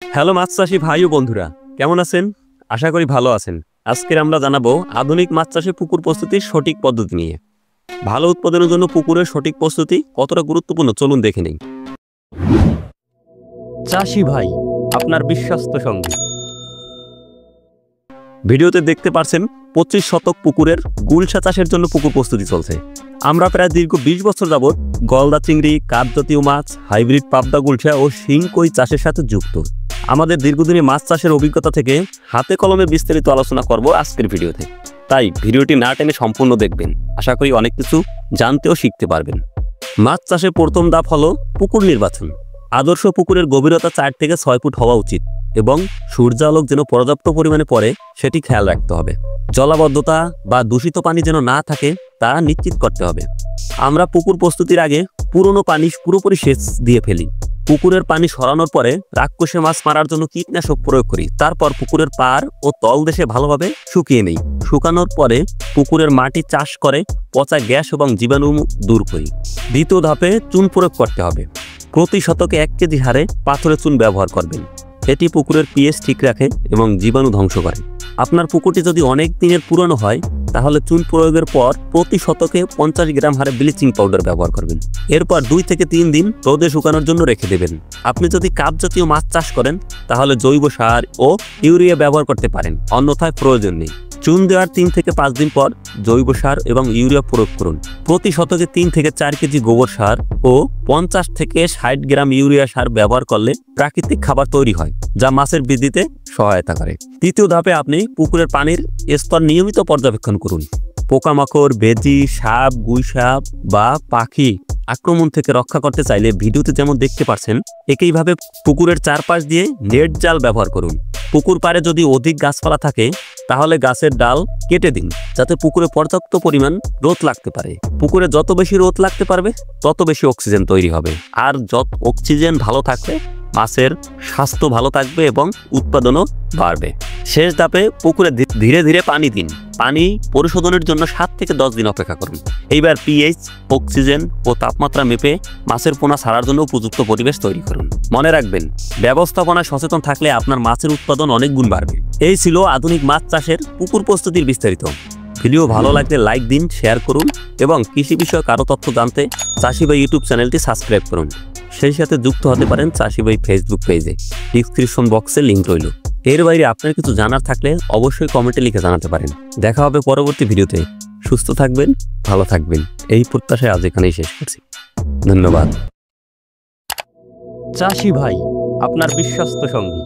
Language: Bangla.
হ্যালো মাছ চাষী ভাই ও বন্ধুরা, কেমন আছেন? আশা করি ভালো আছেন। আজকে আমরা জানাবো আধুনিক মাছ চাষে পুকুর প্রস্তুতির সঠিক পদ্ধতি নিয়ে। ভালো উৎপাদনের জন্য পুকুরের সঠিক প্রস্তুতি কতটা গুরুত্বপূর্ণ চলুন দেখে নিই। চাষী ভাই, আপনার বিশ্বস্ত সঙ্গী। ভিডিওতে দেখতে পাচ্ছেন 25 শতক পুকুরের গুলশা চাষের জন্য পুকুর প্রস্তুতি চলছে। আমরা প্রায় দীর্ঘ 20 বছর যাবৎ গলদা চিংড়ি, কাপ জাতীয় মাছ, হাইব্রিড পাবদা, গুলশা ও শিং কই চাষের সাথে যুক্ত। আমাদের দীর্ঘদিনের মাছ চাষের অভিজ্ঞতা থেকে হাতে কলমে বিস্তারিত আলোচনা করব আজকের ভিডিওতে। তাই ভিডিওটি না টেনে সম্পূর্ণ দেখবেন। আশা করি অনেক কিছু জানতেও শিখতে পারবেন। মাছ চাষের প্রথম ধাপ হলো পুকুর নির্বাচন। আদর্শ পুকুরের গভীরতা 4 থেকে 6 ফুট হওয়া উচিত এবং সূর্যালোক যেন পর্যাপ্ত পরিমাণে পড়ে সেটি খেয়াল রাখতে হবে। জলাবদ্ধতা বা দূষিত পানি যেন না থাকে তা নিশ্চিত করতে হবে। আমরা পুকুর প্রস্তুতির আগে পুরনো পানি পুরোপুরি সেচ দিয়ে ফেলি। পুকুরের পানি সরানোর পরে রাক্ষসে মাছ মারার জন্য কীটনাশক প্রয়োগ করি। তারপর পুকুরের পাড় ও তলদেশে ভালোভাবে শুকিয়ে নেই। শুকানোর পরে পুকুরের মাটি চাষ করে পচা গ্যাস এবং জীবাণু দূর করি। দ্বিতীয় ধাপে চুন প্রয়োগ করতে হবে। প্রতি শতকে 1 কেজি হারে পাথরের চুন ব্যবহার করবেন। এটি পুকুরের পিএইচ ঠিক রাখে এবং জীবাণু ধ্বংস করে। আপনার পুকুরটি যদি অনেক দিনের পুরনো হয় তাহলে চুন প্রয়োগের পর প্রতি শতকে 50 গ্রাম হারে ব্লিচিং পাউডার ব্যবহার করবেন। এরপর 2 থেকে 3 দিন রোদে শুকানোর জন্য রেখে দেবেন। আপনি যদি কাপ জাতীয় মাছ চাষ করেন তাহলে জৈব সার ও ইউরিয়া ব্যবহার করতে পারেন, অন্যথায় প্রয়োজন নেই। চুন দেওয়ার 3 থেকে 5 দিন পর জৈব সার এবং ইউরিয়া প্রয়োগ করুন। প্রতি শতকে 3 থেকে 4 কেজি গোবর সার ও 50 থেকে 60 গ্রাম ইউরিয়া সার ব্যবহার করলে প্রাকৃতিক খাবার তৈরি হয়, যা মাছের বৃদ্ধিতে সহায়তা করে। তৃতীয় ধাপে আপনি পুকুরের পানির স্তর নিয়মিত পর্যবেক্ষণ করুন। পোকামাকড়, বেজি, সাপ, গুইসাপ বা পাখি আক্রমণ থেকে রক্ষা করতে চাইলে ভিডিওতে যেমন দেখতে পাচ্ছেন একইভাবে পুকুরের চারপাশ দিয়ে নেট জাল ব্যবহার করুন। পুকুর পাড়ে যদি অধিক গাছপালা থাকে তাহলে গাছের ডাল কেটে দিন, যাতে পুকুরে পর্যাপ্ত পরিমাণ রোদ লাগতে পারে। পুকুরে যত বেশি রোদ লাগতে পারবে তত বেশি অক্সিজেন তৈরি হবে, আর যত অক্সিজেন ভালো থাকবে মাছের স্বাস্থ্য ভালো থাকবে এবং উৎপাদনও বাড়বে। শেষ ধাপে পুকুরে ধীরে ধীরে পানি দিন। পানি পরিশোধনের জন্য 7 থেকে 10 দিন অপেক্ষা করুন। এইবার পিএইচ, অক্সিজেন ও তাপমাত্রা মেপে মাছের পোনা ছাড়ার জন্য উপযুক্ত পরিবেশ তৈরি করুন। মনে রাখবেন, ব্যবস্থাপনায় সচেতন থাকলে আপনার মাছের উৎপাদন অনেক গুণ বাড়বে। এই ছিল আধুনিক মাছ চাষের পুকুর প্রস্তুতির বিস্তারিত। ভিডিও ভালো লাগলে লাইক দিন, শেয়ার করুন এবং কৃষি বিষয়ক আরও তথ্য জানতে চাষী ভাই ইউটিউব চ্যানেলটি সাবস্ক্রাইব করুন। সেই সাথে যুক্ত হতে পারেন চাষী ভাই ফেসবুক পেজে, ডিসক্রিপশন বক্সে লিঙ্ক রইল। এর বাইরে আপনার কিছু জানার থাকলে অবশ্যই কমেন্টে লিখে জানাতে পারেন। দেখা হবে পরবর্তী ভিডিওতে। সুস্থ থাকবেন, ভালো থাকবেন, এই প্রত্যাশায় আজ এখানেই শেষ করছি। ধন্যবাদ। চাষী ভাই, আপনার বিশ্বস্ত সঙ্গী।